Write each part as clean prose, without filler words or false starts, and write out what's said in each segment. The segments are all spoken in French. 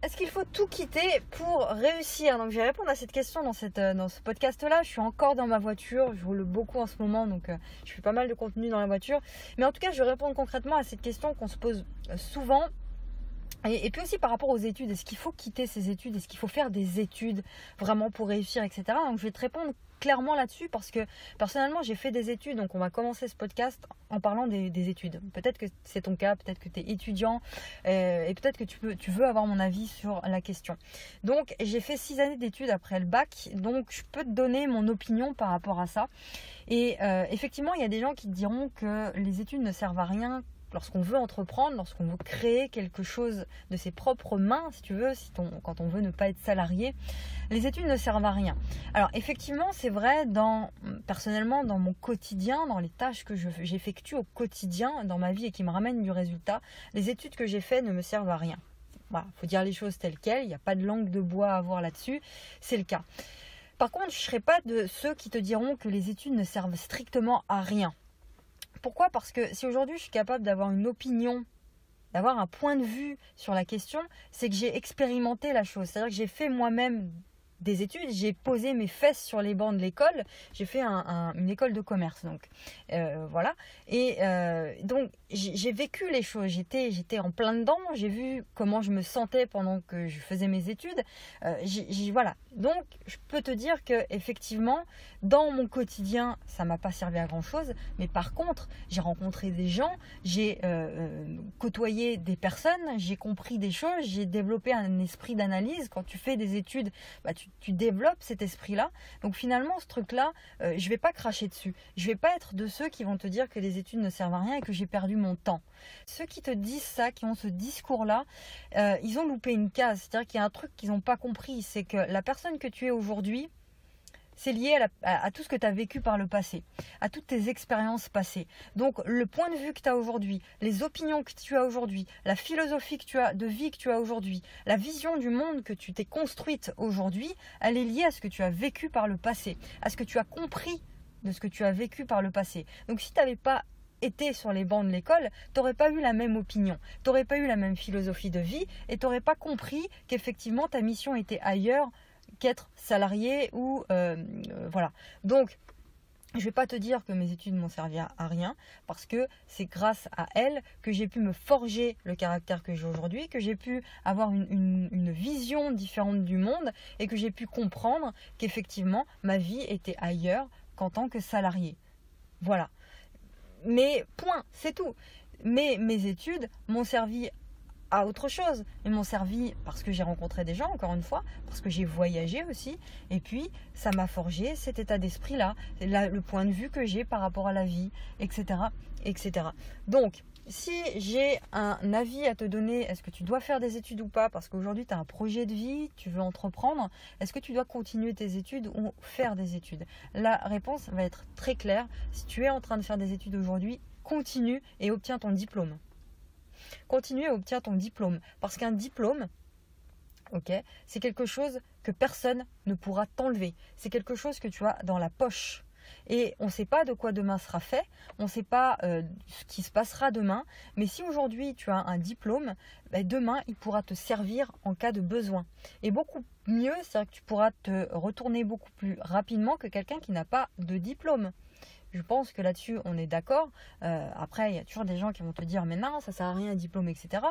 Est-ce qu'il faut tout quitter pour réussir? Donc je vais répondre à cette question dans ce podcast-là. Je suis encore dans ma voiture, je roule beaucoup en ce moment, donc je fais pas mal de contenu dans la voiture. Mais en tout cas, je vais répondre concrètement à cette question qu'on se pose souvent. Et puis aussi par rapport aux études, est-ce qu'il faut quitter ces études? Est-ce qu'il faut faire des études vraiment pour réussir, etc. Donc je vais te répondre clairement là-dessus parce que personnellement j'ai fait des études. Donc on va commencer ce podcast en parlant des études. Peut-être que c'est ton cas, peut-être que tu es étudiant et peut-être que tu veux avoir mon avis sur la question. Donc j'ai fait 6 années d'études après le bac, donc je peux te donner mon opinion par rapport à ça. Et effectivement il y a des gens qui te diront que les études ne servent à rien lorsqu'on veut entreprendre, lorsqu'on veut créer quelque chose de ses propres mains, si tu veux, quand on veut ne pas être salarié, les études ne servent à rien. Alors effectivement, c'est vrai, personnellement, dans mon quotidien, dans les tâches que j'effectue au quotidien, dans ma vie et qui me ramènent du résultat, les études que j'ai faites ne me servent à rien. Voilà, faut dire les choses telles quelles, il n'y a pas de langue de bois à avoir là-dessus, c'est le cas. Par contre, je ne serai pas de ceux qui te diront que les études ne servent strictement à rien. Pourquoi? Parce que si aujourd'hui je suis capable d'avoir une opinion, d'avoir un point de vue sur la question, c'est que j'ai expérimenté la chose. C'est-à-dire que j'ai fait moi-même des études, j'ai posé mes fesses sur les bancs de l'école, j'ai fait une école de commerce, donc voilà. Et donc j'ai vécu les choses, j'étais en plein dedans, j'ai vu comment je me sentais pendant que je faisais mes études, voilà. Donc je peux te dire que effectivement, dans mon quotidien, ça m'a pas servi à grand chose, mais par contre, j'ai rencontré des gens, j'ai côtoyé des personnes, j'ai compris des choses, j'ai développé un esprit d'analyse. Quand tu fais des études, tu développes cet esprit-là. Donc finalement, ce truc-là, je vais pas cracher dessus. Je vais pas être de ceux qui vont te dire que les études ne servent à rien et que j'ai perdu mon temps. Ceux qui te disent ça, qui ont ce discours-là, ils ont loupé une case. C'est-à-dire qu'il y a un truc qu'ils n'ont pas compris, c'est que la personne que tu es aujourd'hui, c'est lié à tout ce que tu as vécu par le passé, à toutes tes expériences passées. Donc le point de vue que tu as aujourd'hui, les opinions que tu as aujourd'hui, la philosophie de vie que tu as aujourd'hui, la vision du monde que tu t'es construite aujourd'hui, elle est liée à ce que tu as vécu par le passé, à ce que tu as compris de ce que tu as vécu par le passé. Donc si tu n'avais pas été sur les bancs de l'école, tu n'aurais pas eu la même opinion, tu n'aurais pas eu la même philosophie de vie et tu n'aurais pas compris qu'effectivement ta mission était ailleurs qu'être salarié ou voilà. Donc je ne vais pas te dire que mes études m'ont servi à rien parce que c'est grâce à elles que j'ai pu me forger le caractère que j'ai aujourd'hui, que j'ai pu avoir une vision différente du monde et que j'ai pu comprendre qu'effectivement ma vie était ailleurs qu'en tant que salarié. Voilà. Mais point, c'est tout. Mais mes études m'ont servi à autre chose. Ils m'ont servi parce que j'ai rencontré des gens, encore une fois, parce que j'ai voyagé aussi, et puis ça m'a forgé cet état d'esprit-là, le point de vue que j'ai par rapport à la vie, etc., etc. Donc, si j'ai un avis à te donner, est-ce que tu dois faire des études ou pas? Parce qu'aujourd'hui, tu as un projet de vie, tu veux entreprendre. Est-ce que tu dois continuer tes études ou faire des études? La réponse va être très claire. Si tu es en train de faire des études aujourd'hui, continue et obtiens ton diplôme. Continue et obtiens ton diplôme. Parce qu'un diplôme, c'est quelque chose que personne ne pourra t'enlever. C'est quelque chose que tu as dans la poche. Et on ne sait pas de quoi demain sera fait, on ne sait pas ce qui se passera demain, mais si aujourd'hui tu as un diplôme, demain il pourra te servir en cas de besoin. Et beaucoup mieux, c'est-à-dire que tu pourras te retourner beaucoup plus rapidement que quelqu'un qui n'a pas de diplôme. Je pense que là-dessus, on est d'accord. Après, il y a toujours des gens qui vont te dire « Mais non, ça ne sert à rien, un diplôme, etc. »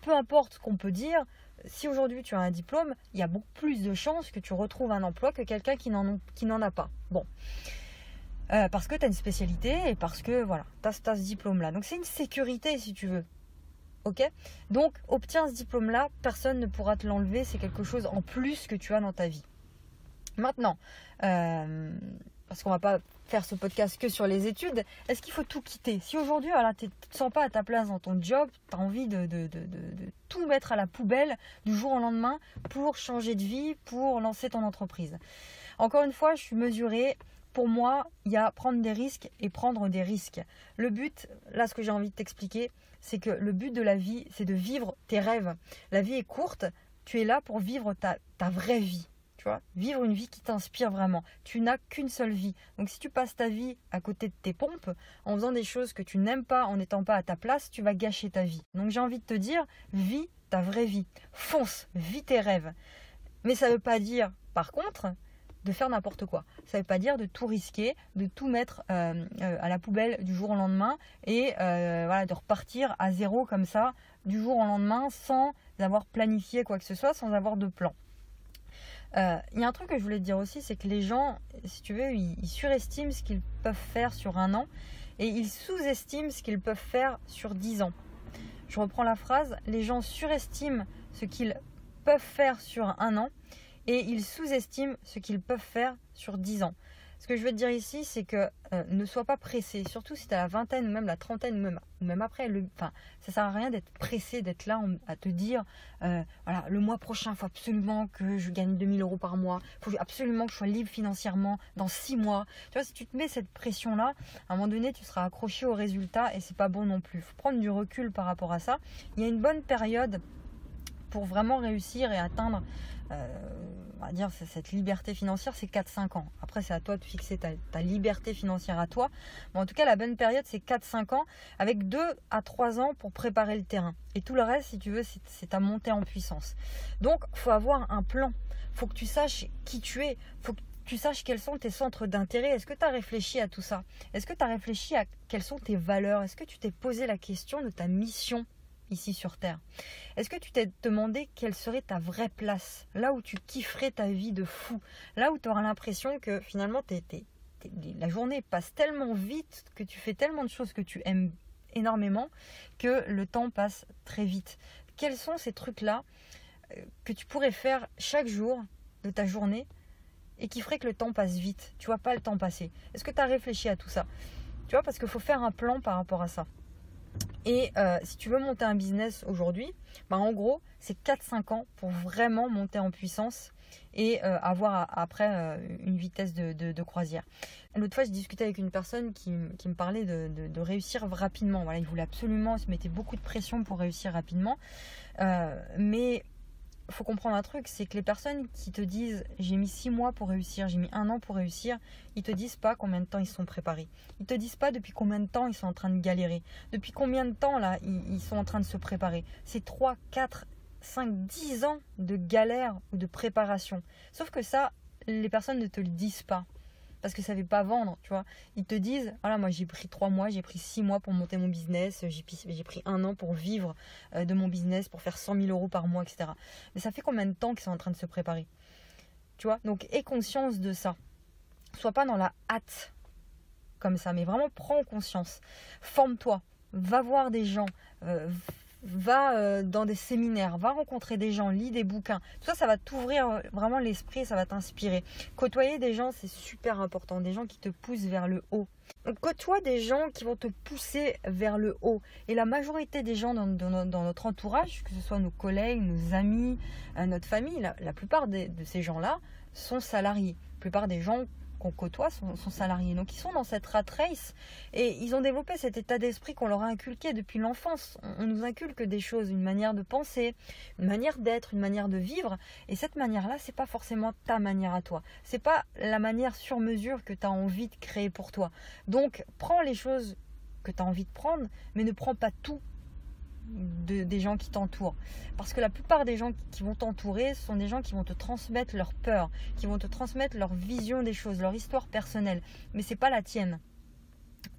Peu importe ce qu'on peut dire, si aujourd'hui tu as un diplôme, il y a beaucoup plus de chances que tu retrouves un emploi que quelqu'un qui n'en a pas. Bon. Parce que tu as une spécialité et parce que voilà, tu as ce diplôme-là. Donc c'est une sécurité si tu veux. Donc obtiens ce diplôme-là, personne ne pourra te l'enlever. C'est quelque chose en plus que tu as dans ta vie. Maintenant, parce qu'on va pas faire ce podcast que sur les études, est-ce qu'il faut tout quitter? Si aujourd'hui, tu ne te sens pas à ta place dans ton job, tu as envie de tout mettre à la poubelle du jour au lendemain pour changer de vie, pour lancer ton entreprise. Encore une fois, je suis mesurée. Pour moi, il y a prendre des risques et prendre des risques. Le but, là, ce que j'ai envie de t'expliquer, c'est que le but de la vie, c'est de vivre tes rêves. La vie est courte, tu es là pour vivre ta vraie vie. Tu vois, vivre une vie qui t'inspire vraiment. Tu n'as qu'une seule vie. Donc si tu passes ta vie à côté de tes pompes, en faisant des choses que tu n'aimes pas, en n'étant pas à ta place, tu vas gâcher ta vie. Donc j'ai envie de te dire, vis ta vraie vie. Fonce, vis tes rêves. Mais ça ne veut pas dire, par contre, de faire n'importe quoi. Ça ne veut pas dire de tout risquer, de tout mettre à la poubelle du jour au lendemain et voilà, de repartir à zéro comme ça du jour au lendemain sans avoir planifié quoi que ce soit, sans avoir de plan. Il y a un truc que je voulais te dire aussi, c'est que les gens, si tu veux, ils surestiment ce qu'ils peuvent faire sur 1 an et ils sous-estiment ce qu'ils peuvent faire sur 10 ans. Je reprends la phrase, les gens surestiment ce qu'ils peuvent faire sur 1 an et ils sous-estiment ce qu'ils peuvent faire sur 10 ans. Ce que je veux te dire ici, c'est que ne sois pas pressé, surtout si tu as la vingtaine ou même la trentaine ou même après. Ça ne sert à rien d'être pressé, d'être là à te dire voilà, le mois prochain, il faut absolument que je gagne 2000 € par mois, il faut absolument que je sois libre financièrement dans 6 mois. Tu vois, si tu te mets cette pression-là, à un moment donné, tu seras accroché au résultat et c'est pas bon non plus. Il faut prendre du recul par rapport à ça. Il y a une bonne période pour vraiment réussir et atteindre on va dire cette liberté financière, c'est 4-5 ans. Après, c'est à toi de fixer ta liberté financière à toi. Mais en tout cas, la bonne période, c'est 4-5 ans avec 2 à 3 ans pour préparer le terrain. Et tout le reste, si tu veux, c'est ta montée en puissance. Donc, il faut avoir un plan. Il faut que tu saches qui tu es. Il faut que tu saches quels sont tes centres d'intérêt. Est-ce que tu as réfléchi à tout ça? Est-ce que tu as réfléchi à quelles sont tes valeurs? Est-ce que tu t'es posé la question de ta mission ici sur Terre? Est-ce que tu t'es demandé quelle serait ta vraie place? Là où tu kifferais ta vie de fou. Là où tu auras l'impression que finalement la journée passe tellement vite, que tu fais tellement de choses que tu aimes énormément, que le temps passe très vite. Quels sont ces trucs-là que tu pourrais faire chaque jour de ta journée et qui ferait que le temps passe vite? Tu vois pas le temps passer. Est-ce que tu as réfléchi à tout ça? Tu vois, parce qu'il faut faire un plan par rapport à ça. Et si tu veux monter un business aujourd'hui, en gros, c'est 4-5 ans pour vraiment monter en puissance et avoir après une vitesse de croisière. L'autre fois, je discutais avec une personne qui me parlait de réussir rapidement. Voilà, il voulait absolument, il se mettait beaucoup de pression pour réussir rapidement. Mais il faut comprendre un truc, c'est que les personnes qui te disent j'ai mis 6 mois pour réussir, j'ai mis 1 an pour réussir, ils te disent pas combien de temps ils sont préparés. Ils te disent pas depuis combien de temps ils sont en train de galérer. Depuis combien de temps là ils sont en train de se préparer. C'est 3, 4, 5, 10 ans de galère ou de préparation. Sauf que ça, les personnes ne te le disent pas. Parce que ça ne veut pas vendre, tu vois. Ils te disent, voilà, moi j'ai pris 3 mois, j'ai pris 6 mois pour monter mon business, j'ai pris 1 an pour vivre de mon business, pour faire 100 000 € par mois, etc. Mais ça fait combien de temps qu'ils sont en train de se préparer? Tu vois, donc aie conscience de ça. Sois pas dans la hâte comme ça, mais vraiment prends conscience. Forme-toi, va voir des gens, va dans des séminaires, va rencontrer des gens, lis des bouquins. Tout ça, ça va t'ouvrir vraiment l'esprit, ça va t'inspirer. Côtoyer des gens, c'est super important. Des gens qui te poussent vers le haut. Donc, côtoie des gens qui vont te pousser vers le haut. Et la majorité des gens dans notre entourage, que ce soit nos collègues, nos amis, notre famille, la plupart de ces gens-là sont salariés. La plupart des gens qu'on côtoie sont salariés. Donc ils sont dans cette rat race et ils ont développé cet état d'esprit qu'on leur a inculqué depuis l'enfance. On nous inculque des choses, une manière de penser, une manière d'être, une manière de vivre. Et cette manière-là, c'est pas forcément ta manière à toi. C'est pas la manière sur mesure que tu as envie de créer pour toi. Donc prends les choses que tu as envie de prendre, mais ne prends pas tout des gens qui t'entourent. Parce que la plupart des gens qui vont t'entourer sont des gens qui vont te transmettre leur peur, qui vont te transmettre leur vision des choses, leur histoire personnelle. Mais c'est pas la tienne.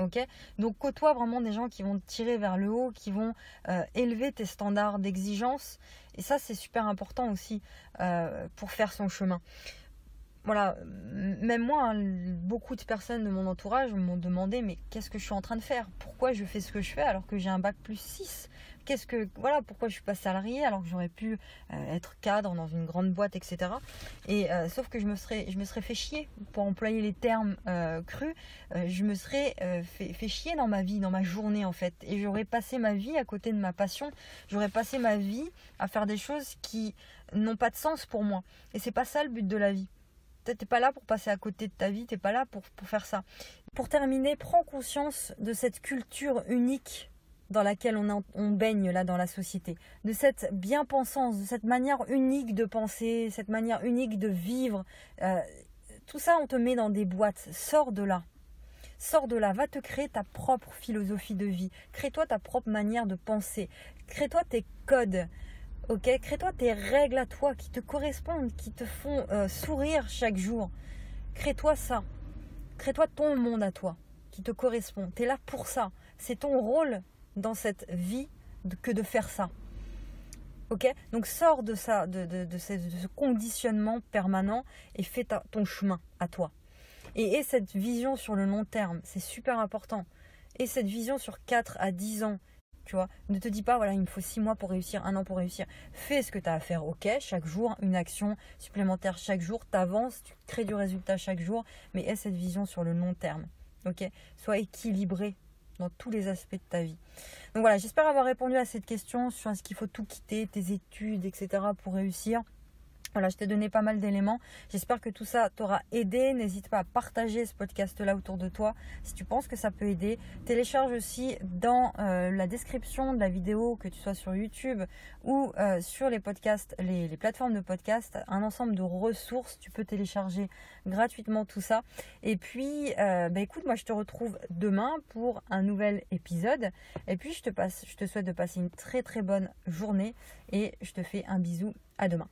Ok? Donc côtoie vraiment des gens qui vont te tirer vers le haut, qui vont élever tes standards d'exigence. Et ça, c'est super important aussi pour faire son chemin. Voilà, même moi, hein, beaucoup de personnes de mon entourage m'ont demandé mais qu'est-ce que je suis en train de faire? Pourquoi je fais ce que je fais alors que j'ai un bac plus 6? Pourquoi je suis pas salariée alors que j'aurais pu être cadre dans une grande boîte, etc. Et sauf que je me serais fait chier, pour employer les termes crus, je me serais fait chier dans ma vie, dans ma journée en fait. Et j'aurais passé ma vie à côté de ma passion, j'aurais passé ma vie à faire des choses qui n'ont pas de sens pour moi. Et c'est pas ça le but de la vie. T'es pas là pour passer à côté de ta vie, t'es pas là pour faire ça. Pour terminer, prends conscience de cette culture unique dans laquelle on baigne là dans la société, de cette bien-pensance, de cette manière unique de penser, cette manière unique de vivre. Tout ça, on te met dans des boîtes. Sors de là. Sors de là, va te créer ta propre philosophie de vie. Crée-toi ta propre manière de penser. Crée-toi tes codes. Ok, crée-toi tes règles à toi qui te correspondent, qui te font sourire chaque jour. Crée-toi ça. Crée-toi ton monde à toi qui te correspond. Tu es là pour ça. C'est ton rôle dans cette vie que de faire ça. Ok, donc sors de ça, de ce conditionnement permanent et fais ton chemin à toi. Et aie cette vision sur le long terme, c'est super important. Et cette vision sur 4 à 10 ans. Tu vois, ne te dis pas, voilà, il me faut 6 mois pour réussir, 1 an pour réussir. Fais ce que tu as à faire, ok, chaque jour, une action supplémentaire chaque jour, tu avances, tu crées du résultat chaque jour, mais aie cette vision sur le long terme, ok. Sois équilibré dans tous les aspects de ta vie. Donc voilà, j'espère avoir répondu à cette question sur est-ce qu'il faut tout quitter, tes études, etc. pour réussir. Voilà, je t'ai donné pas mal d'éléments. J'espère que tout ça t'aura aidé. N'hésite pas à partager ce podcast-là autour de toi si tu penses que ça peut aider. Télécharge aussi dans la description de la vidéo, que tu sois sur YouTube ou sur les podcasts, les plateformes de podcast, un ensemble de ressources. Tu peux télécharger gratuitement tout ça. Et puis, écoute, moi je te retrouve demain pour un nouvel épisode. Et puis, je te souhaite de passer une très très bonne journée et je te fais un bisou. À demain.